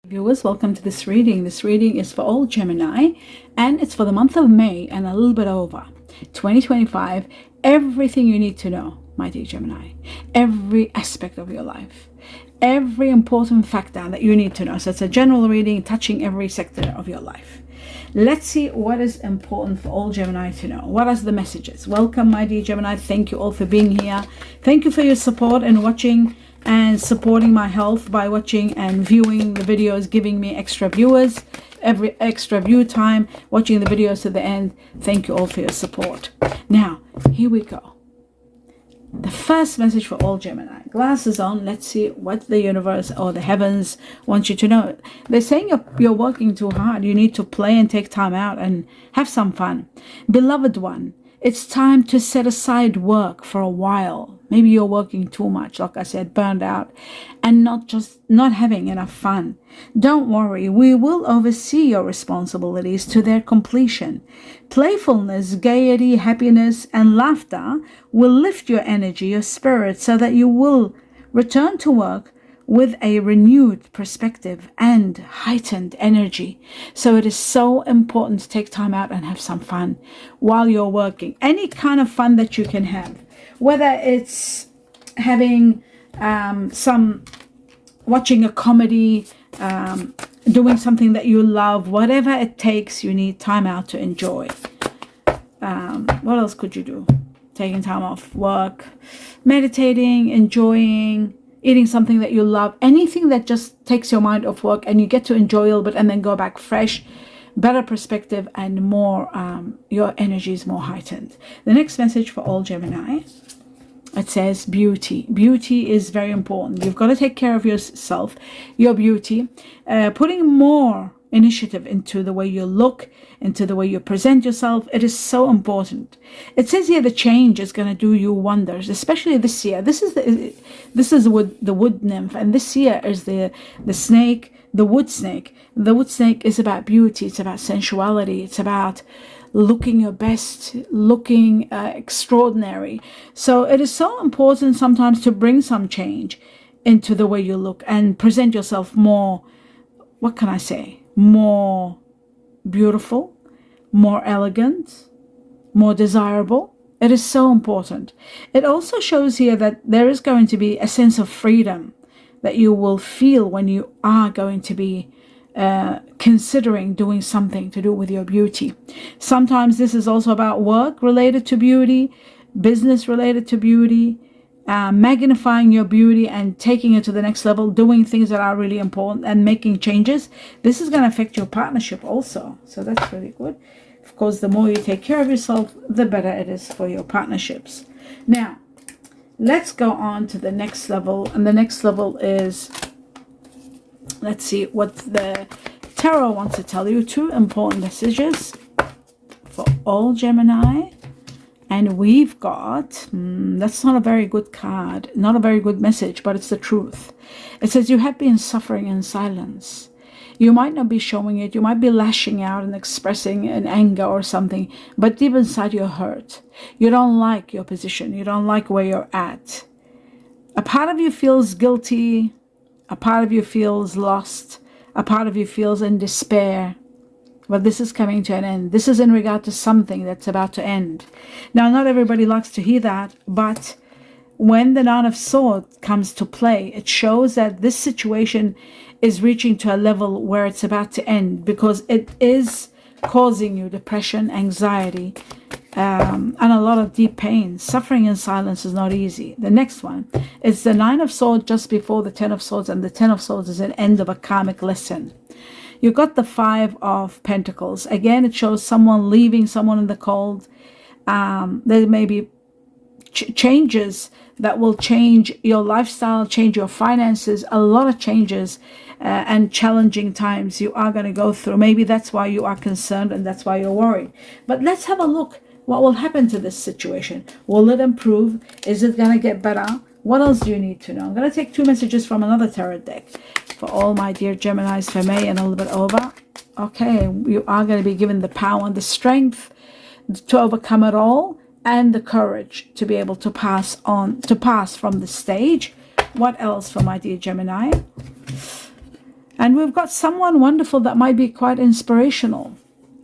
Viewers, welcome to this reading. This reading is for all Gemini and it's for the month of May and a little bit over 2025. Everything you need to know, my dear Gemini, every aspect of your life, every important factor that you need to know. So it's a general reading touching every sector of your life. Let's see what is important for all Gemini to know. What are the messages? Welcome, my dear Gemini. Thank you all for being here. Thank you for your support and watching and supporting my health by watching and viewing the videos, giving me extra viewers, every extra view time, watching the videos to the end. Thank you all for your support. Now, here we go. The first message for all Gemini. Glasses on. Let's see what the universe or the heavens want you to know. They're saying you're working too hard. You need to play and take time out and have some fun. Beloved one, it's time to set aside work for a while. Maybe you're working too much, like I said, burned out, and not having enough fun. Don't worry, we will oversee your responsibilities to their completion. Playfulness, gaiety, happiness, and laughter will lift your energy, your spirit, so that you will return to work with a renewed perspective and heightened energy. So it is so important to take time out and have some fun while you're working. Any kind of fun that you can have, whether it's having watching a comedy, doing something that you love, whatever it takes, you need time out to enjoy. What else could you do? Taking time off work, meditating, enjoying, eating something that you love, anything that just takes your mind off work and you get to enjoy a little bit and then go back fresh, better perspective and more, your energy is more heightened. The next message for all Gemini, it says beauty. Beauty is very important. You've got to take care of yourself, your beauty, putting more initiative into the way you look, into the way you present yourself. It is so important. It says here the change is going to do you wonders, especially this year. This is the wood nymph, and this year is the snake, the wood snake. The wood snake is about beauty. It's about sensuality. It's about looking your best, looking extraordinary. So it is so important sometimes to bring some change into the way you look and present yourself more, what can I say, more beautiful, more elegant, more desirable. It is so important. It also shows here that there is going to be a sense of freedom that you will feel when you are going to be considering doing something to do with your beauty. Sometimes this is also about work related to beauty, business related to beauty, magnifying your beauty and taking it to the next level, doing things that are really important and making changes. This is going to affect your partnership also. So that's really good. Of course, the more you take care of yourself, the better it is for your partnerships. Now, let's go on to the next level. And the next level is, let's see what the tarot wants to tell you. Two important messages for all Gemini. And we've got, that's not a very good card, not a very good message, but it's the truth. It says you have been suffering in silence. You might not be showing it. You might be lashing out and expressing an anger or something, but deep inside you're hurt. You don't like your position. You don't like where you're at. A part of you feels guilty. A part of you feels lost. A part of you feels in despair. But this is coming to an end. This is in regard to something that's about to end. Now, not everybody likes to hear that, but when the Nine of Swords comes to play, it shows that this situation is reaching to a level where it's about to end, because it is causing you depression, anxiety, and a lot of deep pain. Suffering in silence is not easy. The next one is the Nine of Swords just before the Ten of Swords, and the Ten of Swords is an end of a karmic lesson. You got the Five of Pentacles. Again, it shows someone leaving someone in the cold. There may be changes that will change your lifestyle, change your finances, a lot of changes and challenging times you are going to go through. Maybe that's why you are concerned and that's why you're worried. But let's have a look. What will happen to this situation? Will it improve? Is it going to get better? What else do you need to know? I'm going to take two messages from another tarot deck for all my dear Geminis for May and a little bit over. Okay, you are going to be given the power and the strength to overcome it all, and the courage to be able to pass from the stage. What else for my dear Gemini? And we've got someone wonderful that might be quite inspirational.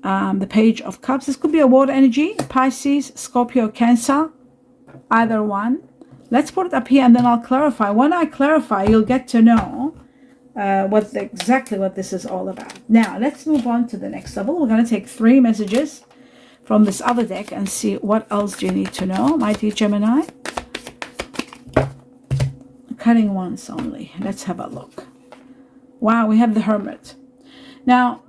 The Page of Cups. This could be a water energy, Pisces, Scorpio, Cancer, either one. Let's put it up here and then I'll clarify. When I clarify, you'll get to know exactly what this is all about. Now, let's move on to the next level. We're going to take 3 messages from this other deck and see what else do you need to know, my dear Gemini. Cutting once only. Let's have a look. Wow, we have the Hermit. Now,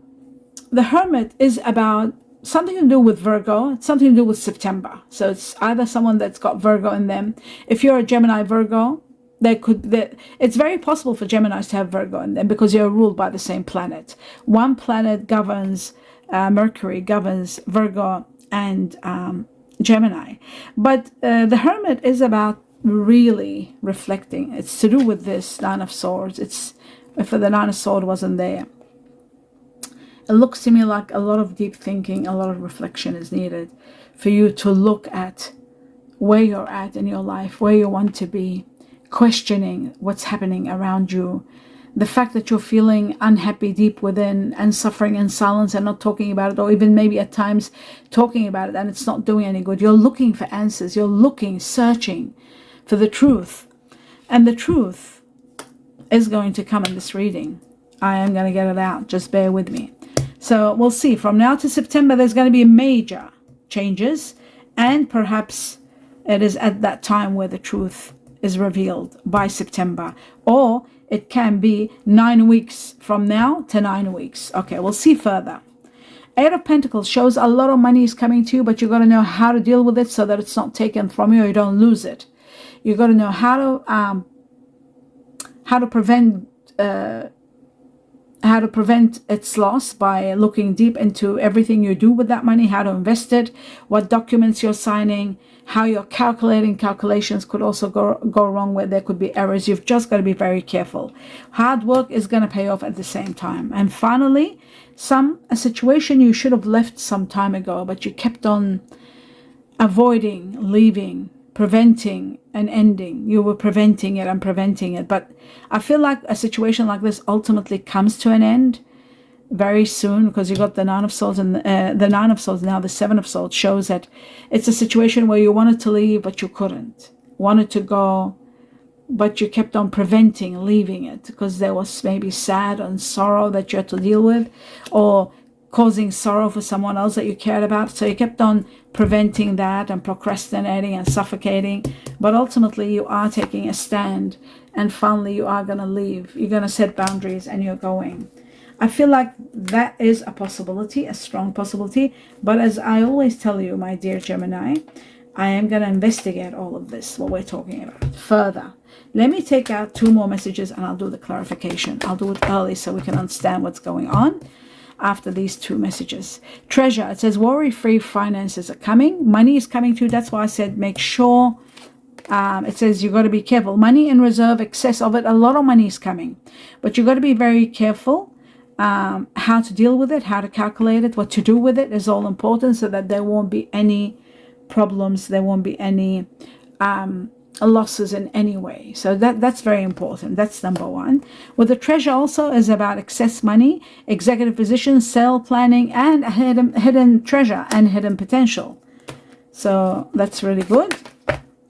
the Hermit is about something to do with Virgo. It's something to do with September. So it's either someone that's got Virgo in them. If you're a Gemini Virgo, it's very possible for Geminis to have Virgo in them because you're ruled by the same planet. One planet governs, Mercury governs Virgo and Gemini. But the Hermit is about really reflecting. It's to do with this Nine of Swords. If the Nine of Swords wasn't there, it looks to me like a lot of deep thinking, a lot of reflection is needed for you to look at where you're at in your life, where you want to be, questioning what's happening around you, the fact that you're feeling unhappy deep within and suffering in silence and not talking about it, or even maybe at times talking about it and it's not doing any good. You're looking for answers. You're looking, searching for the truth. And the truth is going to come in this reading. I am going to get it out. Just bear with me. So we'll see. From now to September, there's going to be major changes. And perhaps it is at that time where the truth is revealed by September. Or it can be 9 weeks from now to 9 weeks. Okay, we'll see further. 8 of Pentacles shows a lot of money is coming to you, but you've got to know how to deal with it so that it's not taken from you or you don't lose it. You've got to know how to prevent its loss by looking deep into everything you do with that money, how to invest it, what documents you're signing, how you're calculating. Calculations could also go wrong where there could be errors. You've just got to be very careful. Hard work is going to pay off at the same time. And finally, a situation you should have left some time ago, but you kept on avoiding, leaving, preventing an ending. You were preventing it and preventing it. But I feel like a situation like this ultimately comes to an end very soon, because you got the Nine of Swords and the Nine of Swords, now the Seven of Swords, shows that it's a situation where you wanted to leave but you couldn't, wanted to go but you kept on preventing leaving it because there was maybe sad and sorrow that you had to deal with, or causing sorrow for someone else that you cared about. So you kept on preventing that and procrastinating and suffocating. But ultimately you are taking a stand, and finally you are going to leave. You're going to set boundaries and you're going. I feel like that is a possibility, a strong possibility. But as I always tell you, my dear Gemini, I am going to investigate all of this, what we're talking about, further. Let me take out 2 more messages and I'll do the clarification. I'll do it early so we can understand what's going on after these 2 messages. Treasure, it says worry-free finances are coming. Money is coming to you. That's why I said make sure. It says you got to be careful. Money in reserve, excess of it. A lot of money is coming. But you got to be very careful. How to deal with it, how to calculate it, what to do with it is all important, so that there won't be any problems, there won't be any losses in any way. So that's very important. That's number 1. With the treasure also is about excess money, executive position, sale planning, and a hidden treasure and hidden potential. So that's really good.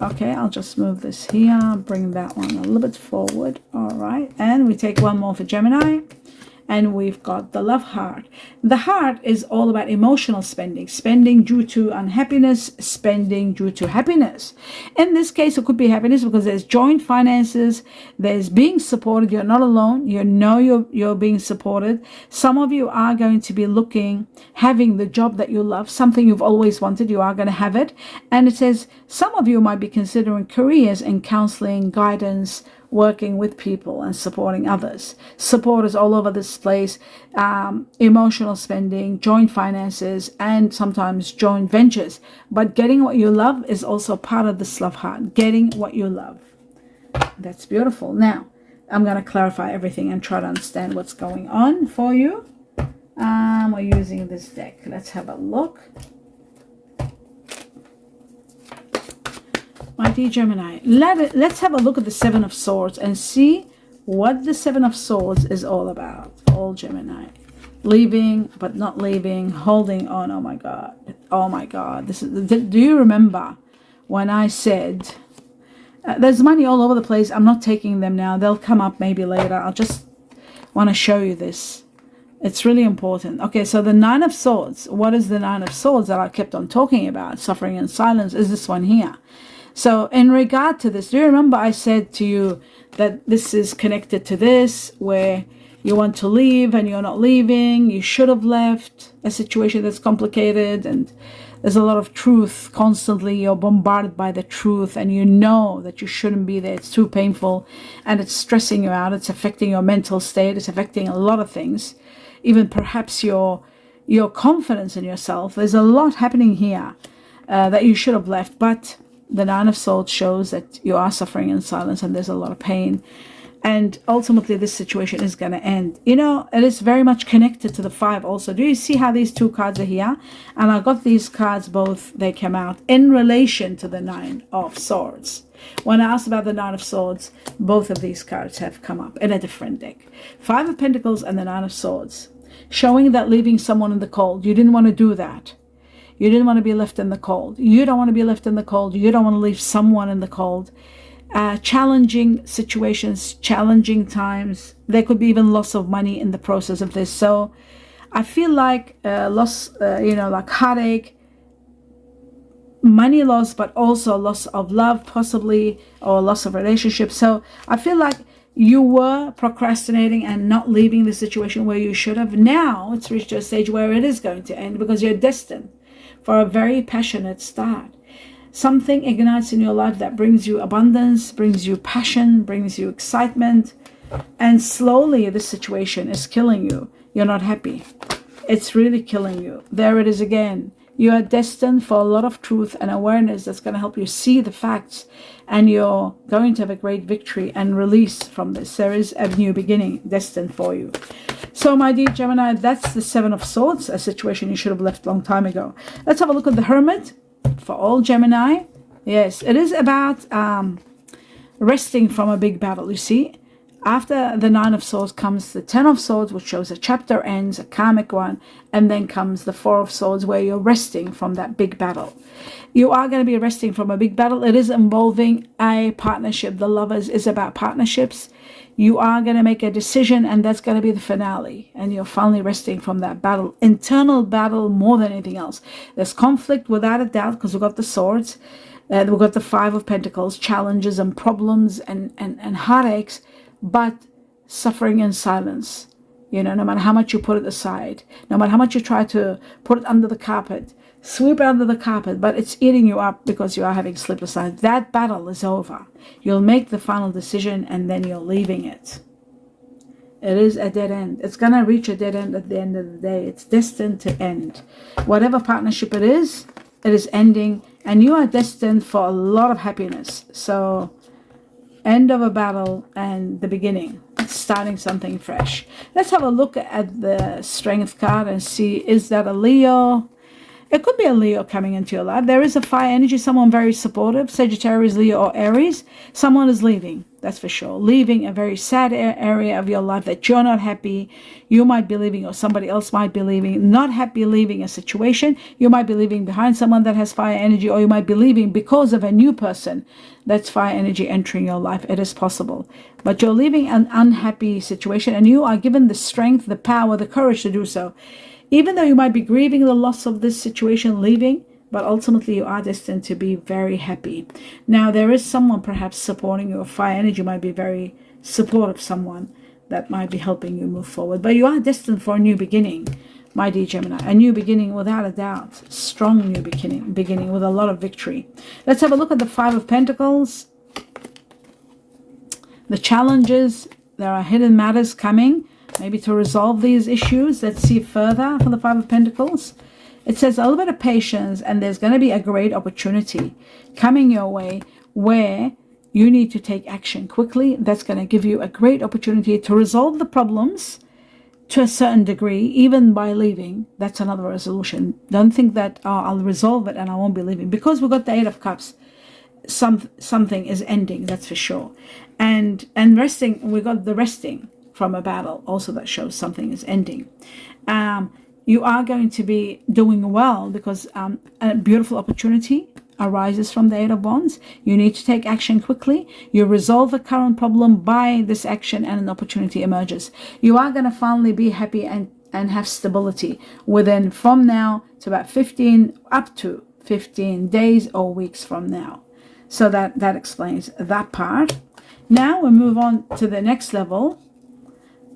Okay, I'll just move this here, bring that one a little bit forward. All right, and we take 1 more for Gemini. And we've got the love heart. The heart is all about emotional spending. Spending due to unhappiness, spending due to happiness. In this case, it could be happiness because there's joint finances. There's being supported. You're not alone. You know you're being supported. Some of you are going to be having the job that you love. Something you've always wanted. You are going to have it. And it says some of you might be considering careers in counseling, guidance, working with people and supporting others. Support is all over this place. Emotional spending, joint finances, and sometimes joint ventures. But getting what you love is also part of this love heart. Getting what you love. That's beautiful. Now, I'm going to clarify everything and try to understand what's going on for you. We're using this deck. Let's have a look. My dear Gemini, let's have a look at the 7 of Swords and see what the Seven of Swords is all about. All Gemini. Leaving, but not leaving, holding on. Oh my God. Oh my God. Do you remember when I said, there's money all over the place. I'm not taking them now. They'll come up maybe later. I'll just want to show you this. It's really important. Okay, so the Nine of Swords. What is the Nine of Swords that I kept on talking about? Suffering in silence is this one here. So in regard to this, do you remember I said to you that this is connected to this, where you want to leave and you're not leaving, you should have left, a situation that's complicated, and there's a lot of truth constantly. You're bombarded by the truth, and you know that you shouldn't be there. It's too painful, and it's stressing you out. It's affecting your mental state. It's affecting a lot of things, even perhaps your confidence in yourself. There's a lot happening here that you should have left, but the Nine of Swords shows that you are suffering in silence, and there's a lot of pain. And ultimately, this situation is going to end. You know, it is very much connected to the Five also. Do you see how these two cards are here? And I got these cards both, they came out in relation to the Nine of Swords. When I asked about the Nine of Swords, both of these cards have come up in a different deck. Five of Pentacles and the Nine of Swords. Showing that leaving someone in the cold. You didn't want to do that. You didn't want to be left in the cold. You don't want to be left in the cold. You don't want to leave someone in the cold. Challenging situations, challenging times. There could be even loss of money in the process of this. So I feel like loss, like heartache, money loss, but also loss of love possibly, or loss of relationship. So I feel like you were procrastinating and not leaving the situation where you should have. Now it's reached a stage where it is going to end, because you're destined for a very passionate start. Something ignites in your life that brings you abundance, brings you passion, brings you excitement. And slowly this situation is killing you. You're not happy. It's really killing you. There it is again. You are destined for a lot of truth and awareness that's going to help you see the facts. And you're going to have a great victory and release from this. There is a new beginning destined for you. So my dear Gemini, that's the Seven of Swords, a situation you should have left a long time ago. Let's have a look at the Hermit. For all Gemini, yes, it is about resting from a big battle. You see, after the Nine of Swords comes the Ten of Swords, which shows a chapter ends, a karmic one, and then comes the Four of Swords, where you're resting from that big battle. You are going to be resting from a big battle. It is involving a partnership. The Lovers is about partnerships. You are going to make a decision, and that's going to be the finale. And you're finally resting from that battle. Internal battle more than anything else. There's conflict without a doubt, because we've got the swords. We've got the Five of Pentacles, challenges and problems and heartaches, but suffering in silence. You know, no matter how much you put it aside, no matter how much you try to put it under the carpet, sweep it under the carpet, but it's eating you up because you are having sleepless nights. That battle is over. You'll make the final decision, and then you're leaving it. It is a dead end. It's going to reach a dead end at the end of the day. It's destined to end. Whatever partnership it is ending, and you are destined for a lot of happiness. So, end of a battle and the beginning. Starting something fresh. Let's have a look at the Strength card and see, is that a Leo? It could be a Leo coming into your life. There is a fire energy, someone very supportive, Sagittarius, Leo, or Aries. Someone is leaving, that's for sure. Leaving a very sad area of your life that you're not happy. You might be leaving, or somebody else might be leaving. Not happy leaving a situation. You might be leaving behind someone that has fire energy, or you might be leaving because of a new person that's fire energy entering your life. It is possible. But you're leaving an unhappy situation, and you are given the strength, the power, the courage to do so. Even though you might be grieving the loss of this situation, leaving, but ultimately you are destined to be very happy. Now, there is someone perhaps supporting you. Fire energy might be very supportive, someone that might be helping you move forward. But you are destined for a new beginning, my dear Gemini. A new beginning without a doubt. Strong new beginning with a lot of victory. Let's have a look at the Five of Pentacles. The challenges. There are hidden matters coming. Maybe to resolve these issues. Let's see further for the Five of Pentacles. It says a little bit of patience, and there's going to be a great opportunity coming your way where you need to take action quickly. That's going to give you a great opportunity to resolve the problems to a certain degree, even by leaving. That's another resolution. Don't think that I'll resolve it and I won't be leaving, because we've got the Eight of Cups. something is ending, that's for sure. And resting, we got the resting from a battle also, that shows something is ending. You are going to be doing well because a beautiful opportunity arises from the Eight of Wands. You need to take action quickly. You resolve the current problem by this action, and an opportunity emerges. You are going to finally be happy and have stability within, from now to about 15 up to 15 days or weeks from now. So that explains that part. Now we move on to the next level,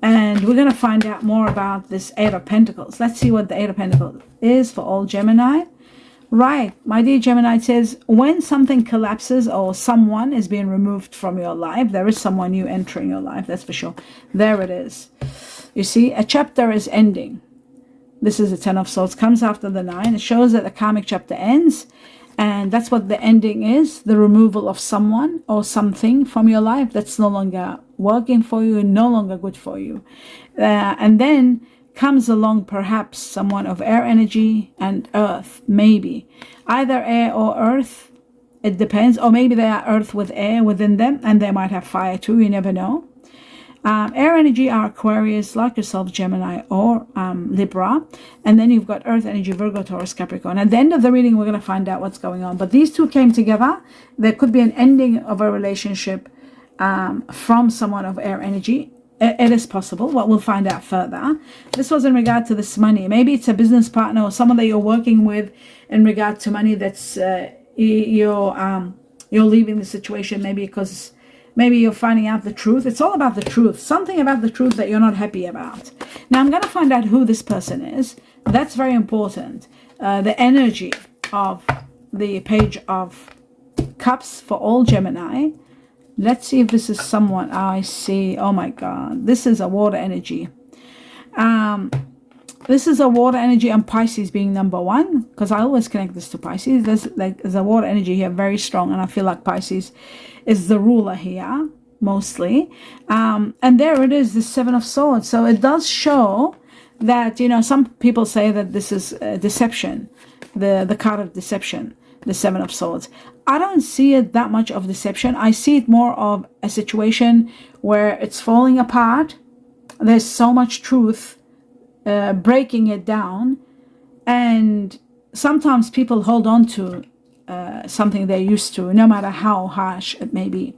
and we're going to find out more about this Eight of Pentacles. Let's see what the Eight of Pentacles is for all Gemini. Right, my dear Gemini, it says, when something collapses or someone is being removed from your life, there is someone new entering your life, that's for sure. There it is. You see, a chapter is ending. This is the Ten of Swords, comes after the Nine. It shows that the karmic chapter ends, and that's what the ending is, the removal of someone or something from your life that's no longer working for you, no longer good for you. And then comes along perhaps someone of air energy and earth, maybe. Either air or earth, it depends. Or maybe they are earth with air within them, and they might have fire too, you never know. Air energy are Aquarius, like yourself, Gemini or Libra. And then you've got earth energy, Virgo, Taurus, Capricorn. At the end of the reading, we're going to find out what's going on. But these two came together. There could be an ending of a relationship from someone of air energy. It is possible, but we'll find out further. This was in regard to this money. Maybe it's a business partner or someone that you're working with in regard to money that's you're leaving the situation, maybe because maybe you're finding out the truth. It's all about the truth. Something about the truth that you're not happy about. Now, I'm going to find out who this person is. That's very important. The energy of the Page of Cups for all Gemini. Let's see if this is someone I see. Oh my God. This is a water energy. This is a water energy, and Pisces being number one, because I always connect this to Pisces. There's a water energy here, very strong, and I feel like Pisces is the ruler here, mostly. And there it is, the Seven of Swords. So it does show that, you know, some people say that this is deception, the card of deception, the Seven of Swords. I don't see it that much of deception. I see it more of a situation where it's falling apart. There's so much truth, breaking it down, and sometimes people hold on to something they're used to, no matter how harsh it may be.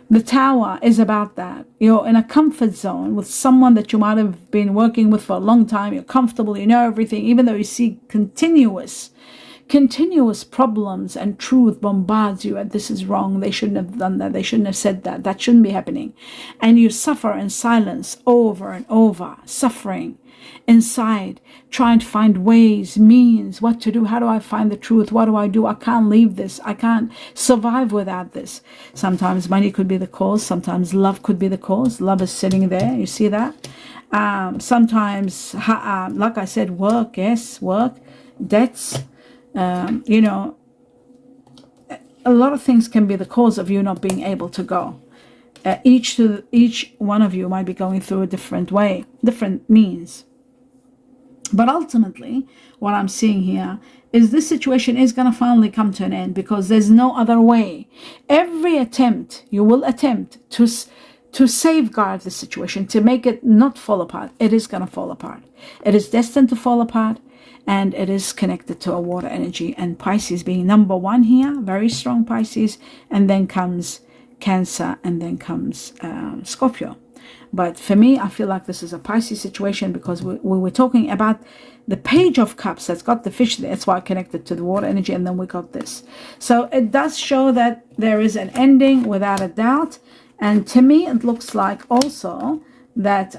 The Tower is about that. You're in a comfort zone with someone that you might have been working with for a long time. You're comfortable, you know everything, even though you see continuous problems, and truth bombards you, and this is wrong, they shouldn't have done that, they shouldn't have said that, that shouldn't be happening. And you suffer in silence over and over, suffering inside, trying to find ways, means, what to do. How do I find the truth? What do? I can't leave this. I can't survive without this. Sometimes money could be the cause. Sometimes love could be the cause. Love is sitting there. You see that? Sometimes, like I said, work, yes, work, debts, you know, a lot of things can be the cause of you not being able to go. Each one of you might be going through a different way, different means. But ultimately, what I'm seeing here is this situation is going to finally come to an end, because there's no other way. Every attempt you will attempt to safeguard the situation, to make it not fall apart, it is going to fall apart. It is destined to fall apart, and it is connected to a water energy, and Pisces being number one here, very strong Pisces, and then comes Cancer, and then comes Scorpio. But for me, I feel like this is a Pisces situation, because we were talking about the Page of Cups that's got the fish there. That's why I connected to the water energy, and then we got this. So it does show that there is an ending without a doubt. And to me, it looks like also that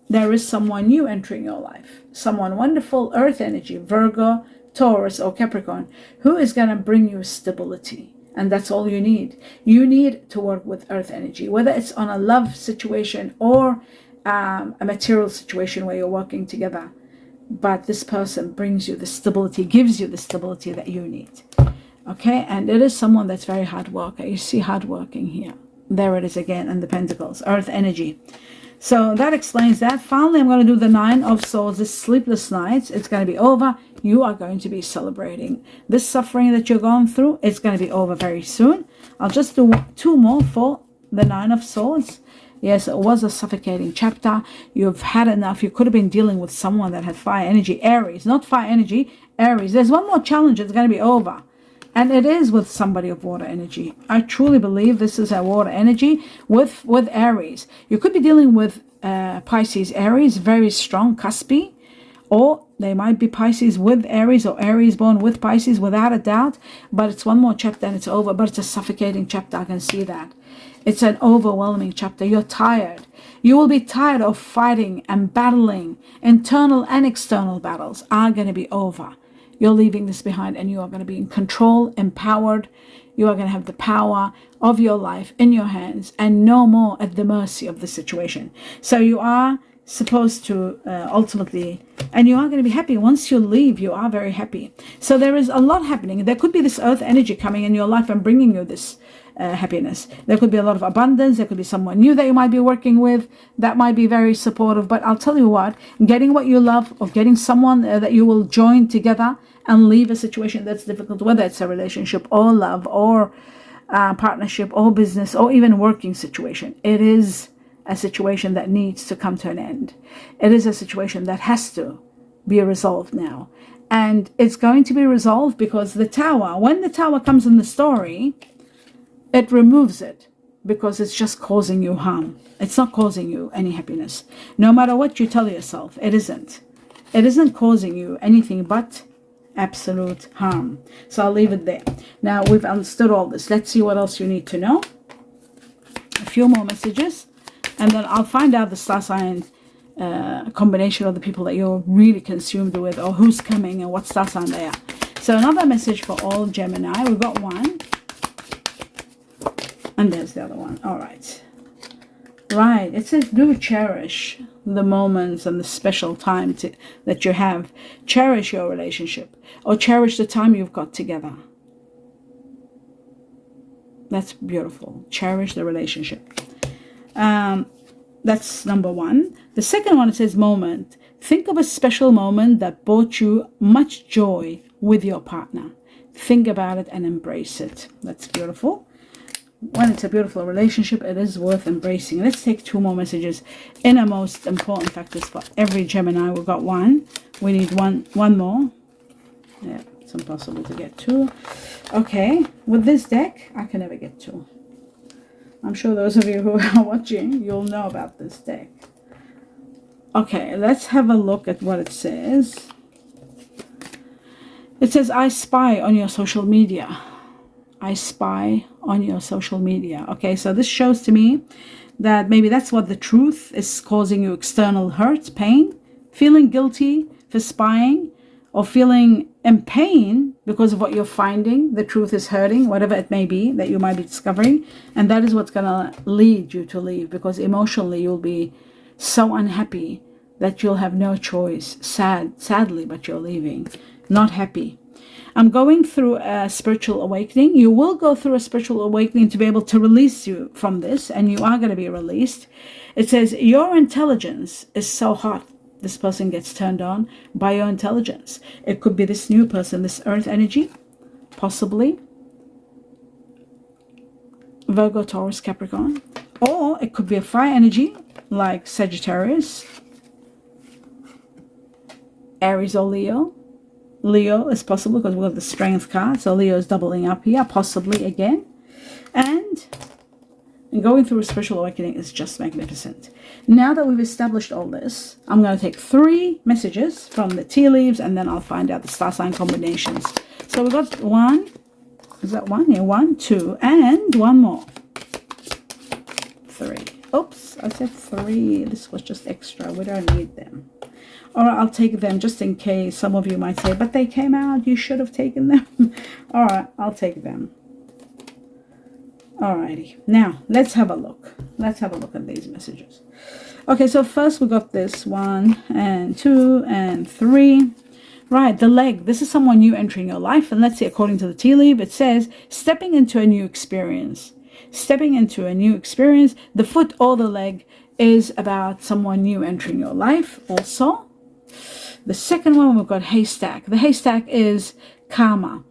there is someone new entering your life. Someone wonderful, earth energy, Virgo, Taurus, or Capricorn, who is going to bring you stability. And that's all you need. You need to work with earth energy, whether it's on a love situation or a material situation where you're working together. But this person brings you the stability, gives you the stability that you need. Okay, and it is someone that's very hard worker. You see hard working here. There it is again, and the Pentacles, earth energy. So that explains that. Finally, I'm going to do the Nine of Swords, this sleepless nights. It's going to be over. You are going to be celebrating. This suffering that you're going through, it's going to be over very soon. I'll just do 2 more for the Nine of Swords. Yes, it was a suffocating chapter. You've had enough. You could have been dealing with someone that had fire energy. Aries, not fire energy, Aries. There's one more challenge. It's going to be over. And it is with somebody of water energy. I truly believe this is a water energy with Aries. You could be dealing with Pisces, Aries, very strong, cuspy. Or they might be Pisces with Aries or Aries born with Pisces, without a doubt. But it's one more chapter and it's over. But it's a suffocating chapter. I can see that. It's an overwhelming chapter. You're tired. You will be tired of fighting and battling. Internal and external battles are going to be over. You're leaving this behind and you are going to be in control, empowered. You are going to have the power of your life in your hands and no more at the mercy of the situation. So you are supposed to ultimately, and you are going to be happy. Once you leave, you are very happy. So there is a lot happening. There could be this earth energy coming in your life and bringing you this happiness. There could be a lot of abundance. There could be someone new that you might be working with that might be very supportive. But I'll tell you what, getting what you love, or getting someone that you will join together and leave a situation that's difficult, whether it's a relationship or love or partnership or business or even working situation. It is a situation that needs to come to an end. It is a situation that has to be resolved now. And it's going to be resolved because the tower, when the tower comes in the story, it removes it because it's just causing you harm. It's not causing you any happiness. No matter what you tell yourself, it isn't. It isn't causing you anything but absolute harm. So I'll leave it there. Now we've understood all this. Let's see what else you need to know. A few more messages. And then I'll find out the star sign combination of the people that you're really consumed with, or who's coming and what star sign they are. So another message for all Gemini. We've got one. And there's the other one. All right. Right. It says do cherish the moments and the special time that you have. Cherish your relationship, or cherish the time you've got together. That's beautiful. Cherish the relationship. That's number one. The second one, it says moment. Think of a special moment that brought you much joy with your partner. Think about it and embrace it. That's beautiful. When it's a beautiful relationship, it is worth embracing. Let's take 2 more messages. Inner most important factors for every Gemini. We've got one. We need one more. Yeah, it's impossible to get 2. Okay, with this deck, I can never get 2. I'm sure those of you who are watching, you'll know about this deck. Okay, let's have a look at what it says. It says, I spy on your social media. I spy on your social media. Okay, so this shows to me that maybe that's what the truth is causing you external hurt, pain, feeling guilty for spying, or feeling in pain because of what you're finding. The truth is hurting, whatever it may be that you might be discovering. And that is what's going to lead you to leave, because emotionally you'll be so unhappy that you'll have no choice. Sadly, but you're leaving. Not happy. I'm going through a spiritual awakening. You will go through a spiritual awakening to be able to release you from this, and you are going to be released. It says your intelligence is so hot. This person gets turned on by your intelligence. It could be this new person, this earth energy, possibly Virgo, Taurus, Capricorn. Or it could be a fire energy like Sagittarius, Aries or Leo. Leo is possible because we have the strength card. So Leo is doubling up here, possibly again. And going through a spiritual awakening is just magnificent. Now that we've established all this, I'm going to take 3 messages from the tea leaves, and then I'll find out the star sign combinations. So we got 1. Is that 1? Yeah, 1, 2, and 1 more. 3. Oops, I said 3. This was just extra. We don't need them. Or I'll take them just in case. Some of you might say, but they came out. You should have taken them. All right, I'll take them. Alrighty, now let's have a look. Let's have a look at these messages. Okay, so first we got this 1 and 2 and 3. Right, the leg. This is someone new entering your life. And let's see, according to the tea leaf, it says stepping into a new experience. Stepping into a new experience. The foot or the leg is about someone new entering your life also. The second one, we've got haystack. The haystack is karma.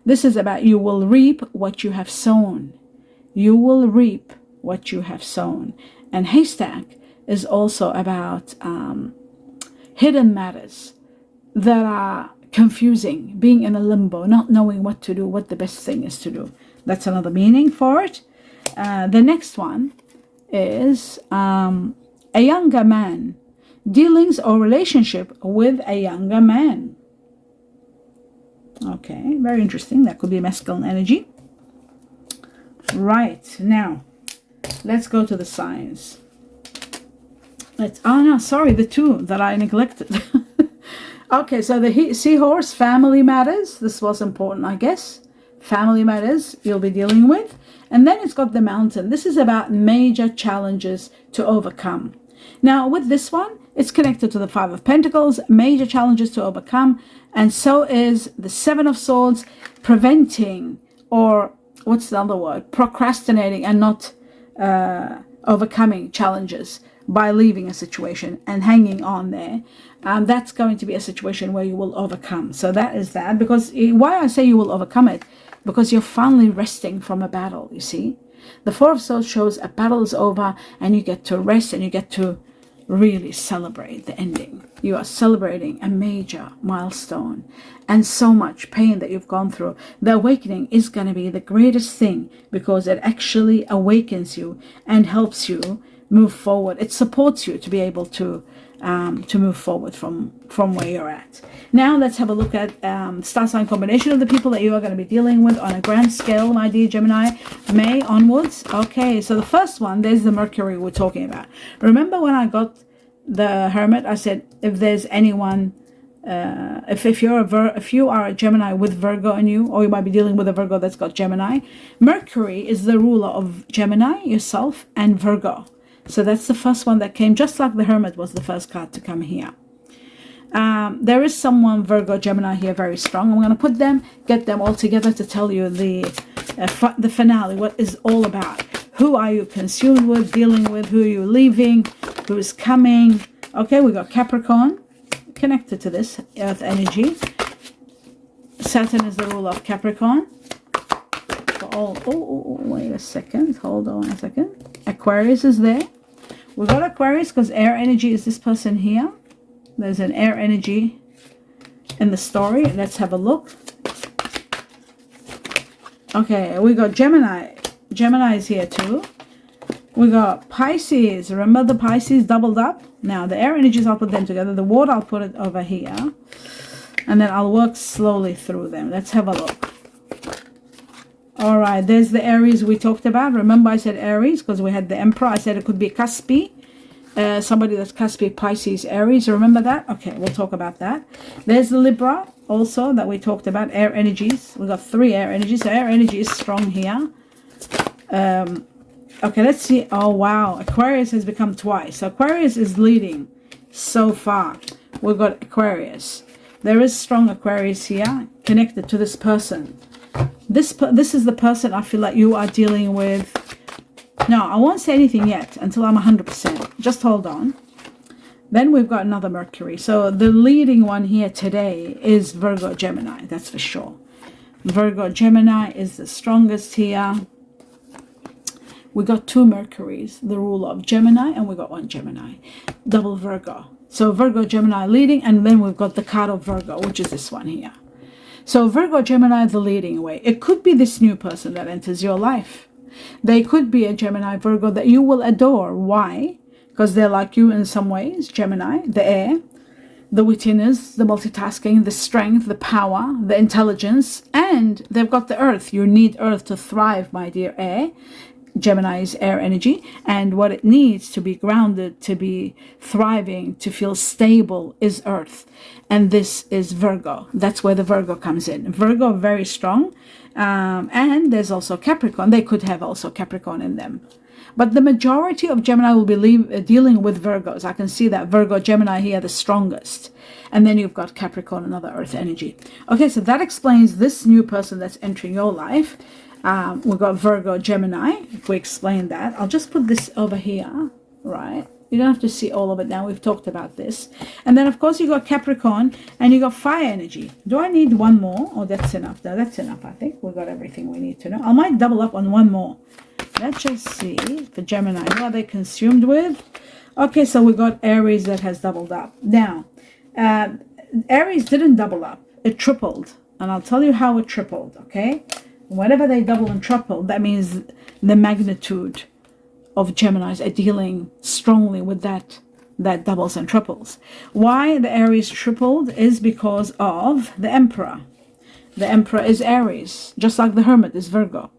This is about you will reap what you have sown. You will reap what you have sown. And haystack is also about hidden matters that are confusing, being in a limbo, not knowing what to do, what the best thing is to do. That's another meaning for it. The next one is a younger man. Dealings or relationship with a younger man. Okay, very interesting. That could be masculine energy. Right, now let's go to the signs. The two that I neglected. Okay, so the seahorse, family matters. This was important, I guess. Family matters you'll be dealing with. And then it's got the mountain. This is about major challenges to overcome. Now, with this one, it's connected to the Five of Pentacles, major challenges to overcome. And so is the Seven of Swords, preventing, or what's the other word? Procrastinating and not overcoming challenges by leaving a situation and hanging on there. That's going to be a situation where you will overcome. So that is that. Because why I say you will overcome it? Because you're finally resting from a battle, you see. The Four of Swords shows a battle is over and you get to rest and you get to really celebrate the ending. You are celebrating a major milestone and so much pain that you've gone through. The awakening is going to be the greatest thing because it actually awakens you and helps you move forward. It supports you to be able to move forward from where you're at. Now let's have a look at star sign combination of the people that you are going to be dealing with on a grand scale, my dear Gemini, May onwards. Okay, so the first one, there's the Mercury we're talking about. Remember when I got the Hermit, I said if there's anyone, if you are a Gemini with Virgo in you, or you might be dealing with a Virgo that's got Gemini, Mercury is the ruler of Gemini, yourself, and Virgo. So that's the first one that came, just like the Hermit was the first card to come here. There is someone, Virgo, Gemini here, very strong. I'm going to get them all together to tell you the finale, what is all about. Who are you consumed with, dealing with? Who are you leaving? Who is coming? Okay, we got Capricorn connected to this Earth energy. Saturn is the ruler of Capricorn. Wait a second. Hold on a second. Aquarius is there. We got Aquarius because air energy is this person here. There's an air energy in the story. Let's have a look. Okay, we got Gemini. Gemini is here too. We got Pisces. Remember the Pisces doubled up? Now the air energies, I'll put them together. The water, I'll put it over here. And then I'll work slowly through them. Let's have a look. All right, there's the Aries we talked about. Remember I said Aries because we had the Emperor. I said it could be Caspi. Somebody that's Caspi, Pisces, Aries. Remember that? Okay, we'll talk about that. There's the Libra also that we talked about. Air energies. We got 3 air energies. So air energy is strong here. Okay, let's see. Oh, wow. Aquarius has become twice. So Aquarius is leading so far. We've got Aquarius. There is strong Aquarius here connected to this person. This is the person I feel like you are dealing with. No, I won't say anything yet until I'm 100%. Just hold on. Then we've got another Mercury. So the leading one here today is Virgo Gemini. That's for sure. Virgo Gemini is the strongest here. We got 2 Mercuries, the ruler of Gemini, and we got 1 Gemini. Double Virgo. So Virgo Gemini leading, and then we've got the card of Virgo, which is this one here. So Virgo, Gemini, the leading way. It could be this new person that enters your life. They could be a Gemini, Virgo that you will adore. Why? Because they're like you in some ways. Gemini, the air, the wittiness, the multitasking, the strength, the power, the intelligence, and they've got the earth. You need earth to thrive, my dear air. Gemini's air energy, and what it needs to be grounded, to be thriving, to feel stable is earth, and this is Virgo. That's where the Virgo comes in. Virgo very strong, and there's also Capricorn. They could have also Capricorn in them, but the majority of Gemini will be dealing with Virgos. I can see that Virgo Gemini here the strongest, and then you've got Capricorn, another earth energy. Okay, so that explains this new person that's entering your life. We've got Virgo Gemini. If we explain that, I'll just put this over here right? You don't have to see all of it now. We've talked about this. And then, of course, you got Capricorn and you got fire energy. Do I need one more? Oh, that's enough. No, that's enough, I think. We've got everything we need to know. I might double up on one more. Let's just see for Gemini. Who are they consumed with? Okay, so we got Aries that has doubled up. Now, Aries didn't double up. It tripled. And I'll tell you how it tripled, okay? Whenever they double and triple, that means the magnitude of Geminis are dealing strongly with that doubles and triples. Why the Aries tripled is because of the Emperor. The Emperor is Aries, just like the Hermit is Virgo.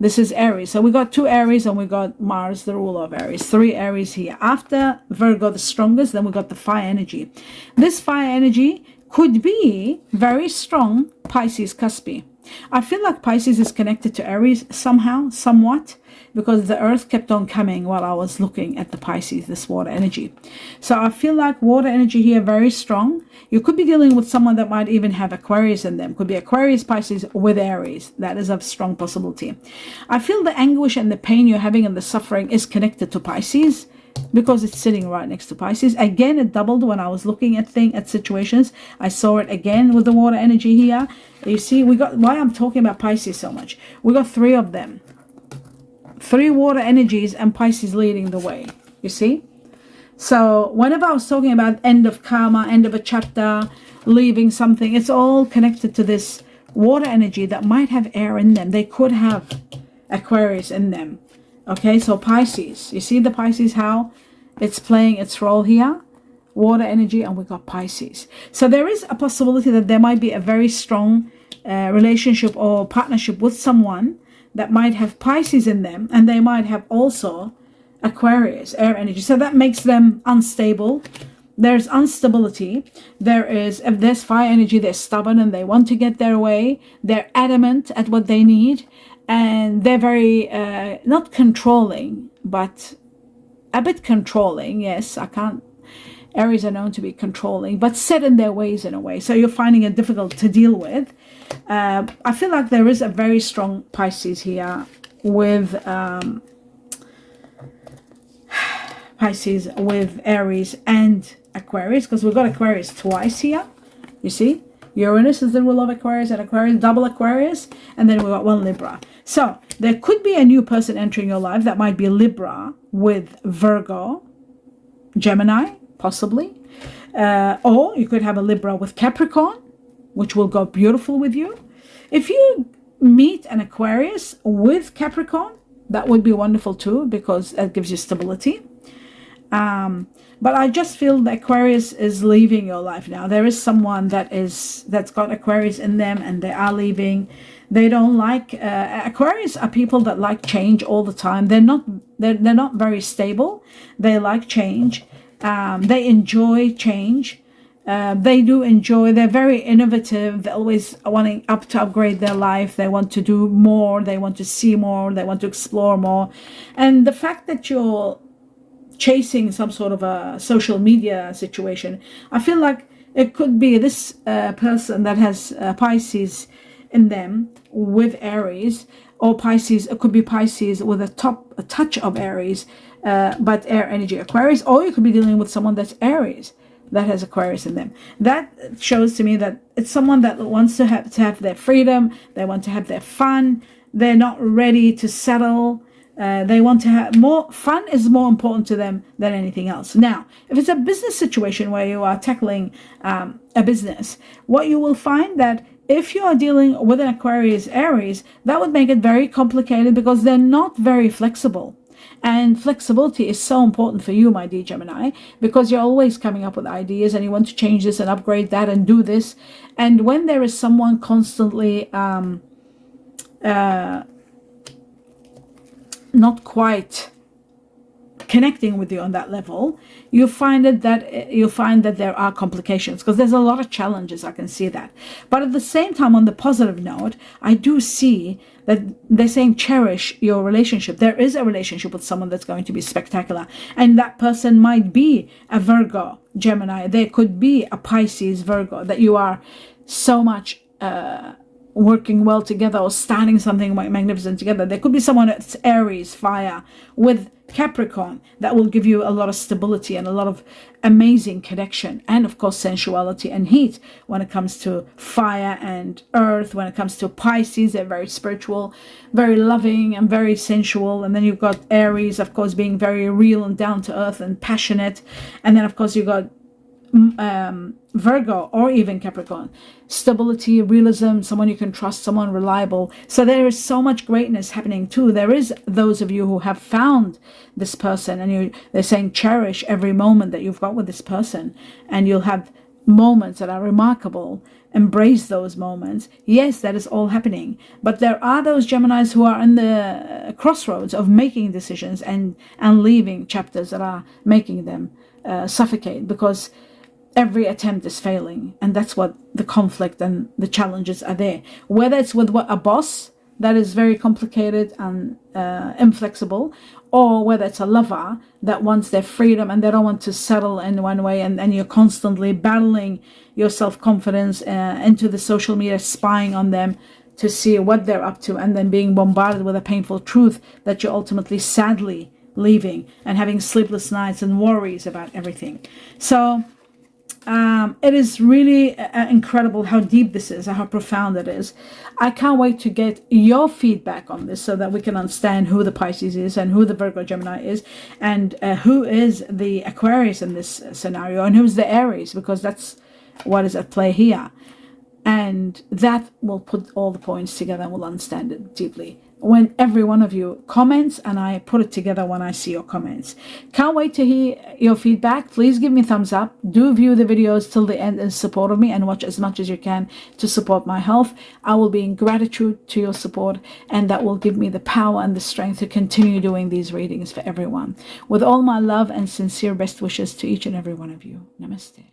This is Aries. So we got 2 Aries and we got Mars, the ruler of Aries. 3 Aries here. After Virgo, the strongest, then we got the fire energy. This fire energy could be very strong Pisces Cuspi. I feel like Pisces is connected to Aries somehow, somewhat, because the earth kept on coming while I was looking at the Pisces, this water energy. So I feel like water energy here very strong. You could be dealing with someone that might even have Aquarius in them. Could be Aquarius, Pisces with Aries. That is a strong possibility. I feel the anguish and the pain you're having and the suffering is connected to Pisces, because it's sitting right next to Pisces. Again, it doubled when I was looking at situations. I saw it again with the water energy here. You see, we got, why I'm talking about Pisces so much. We got 3 of them. 3 water energies and Pisces leading the way. You see? So whenever I was talking about end of karma, end of a chapter, leaving something, it's all connected to this water energy that might have air in them. They could have Aquarius in them. Okay, so Pisces, you see the Pisces, how it's playing its role here? Water energy, and we got Pisces. So there is a possibility that there might be a very strong relationship or partnership with someone that might have Pisces in them, and they might have also Aquarius, air energy. So that makes them unstable. There's instability. If there's fire energy, they're stubborn and they want to get their way. They're adamant at what they need. And they're very, not controlling, but a bit controlling. Yes, Aries are known to be controlling, but set in their ways in a way. So you're finding it difficult to deal with. I feel like there is a very strong Pisces here with Pisces with Aries and Aquarius, because we've got Aquarius twice here. You see? Uranus is the ruler of Aquarius, and Aquarius, double Aquarius, and then we got 1 Libra. So there could be a new person entering your life that might be Libra with Virgo, Gemini, possibly. Or you could have a Libra with Capricorn, which will go beautiful with you. If you meet an Aquarius with Capricorn, that would be wonderful too, because that gives you stability. But I just feel that Aquarius is leaving your life now. There is someone that's got Aquarius in them, and they are leaving. They don't like Aquarius are people that like change all the time. They're not very stable. They like change. They enjoy change. They do enjoy. They're very innovative. They're always wanting to upgrade their life. They want to do more. They want to see more. They want to explore more. And the fact that you're chasing some sort of a social media situation, I feel like it could be this person that has Pisces in them with Aries, or Pisces, it could be Pisces with a touch of Aries, but air energy Aquarius, or you could be dealing with someone that's Aries that has Aquarius in them. That shows to me that it's someone that wants to have their freedom. They want to have their fun. They're not ready to settle. They want to have more fun. Is more important to them than anything else. Now, if it's a business situation where you are tackling a business, what you will find that if you are dealing with an Aquarius Aries, that would make it very complicated, because they're not very flexible. And flexibility is so important for you, my dear Gemini, because you're always coming up with ideas and you want to change this and upgrade that and do this. And when there is someone constantly not quite connecting with you on that level, you find that there are complications, because there's a lot of challenges. I can see that. But at the same time, on the positive note, I do see that they're saying cherish your relationship. There is a relationship with someone that's going to be spectacular, and that person might be a Virgo Gemini. There could be a Pisces Virgo, that you are so much working well together or starting something magnificent together. There could be someone that's Aries fire with Capricorn, that will give you a lot of stability and a lot of amazing connection, and of course sensuality and heat. When it comes to fire and earth, when it comes to Pisces, they're very spiritual, very loving and very sensual. And then you've got Aries, of course, being very real and down to earth and passionate. And then of course you've got Virgo or even Capricorn, stability, realism, someone you can trust, someone reliable. So there is so much greatness happening too. There is those of you who have found this person, and they're saying cherish every moment that you've got with this person, and you'll have moments that are remarkable. Embrace those moments. Yes, that is all happening, but there are those Geminis who are in the crossroads of making decisions and leaving chapters that are making them suffocate, because every attempt is failing, and that's what the conflict and the challenges are there. Whether it's with a boss that is very complicated and inflexible, or whether it's a lover that wants their freedom and they don't want to settle in one way, and you're constantly battling your self-confidence into the social media, spying on them to see what they're up to, and then being bombarded with a painful truth that you're ultimately sadly leaving and having sleepless nights and worries about everything. So it is really incredible how deep this is, how profound it is. I can't wait to get your feedback on this so that we can understand who the Pisces is and who the Virgo Gemini is, and who is the Aquarius in this scenario, and who's the Aries, because that's what is at play here. And that will put all the points together and we'll understand it deeply when every one of you comments, and I put it together when I see your comments. Can't wait to hear your feedback. Please give me a thumbs up. Do view the videos till the end in support of me, and watch as much as you can to support my health. I will be in gratitude to your support, and that will give me the power and the strength to continue doing these readings for everyone. With all my love and sincere best wishes to each and every one of you. Namaste.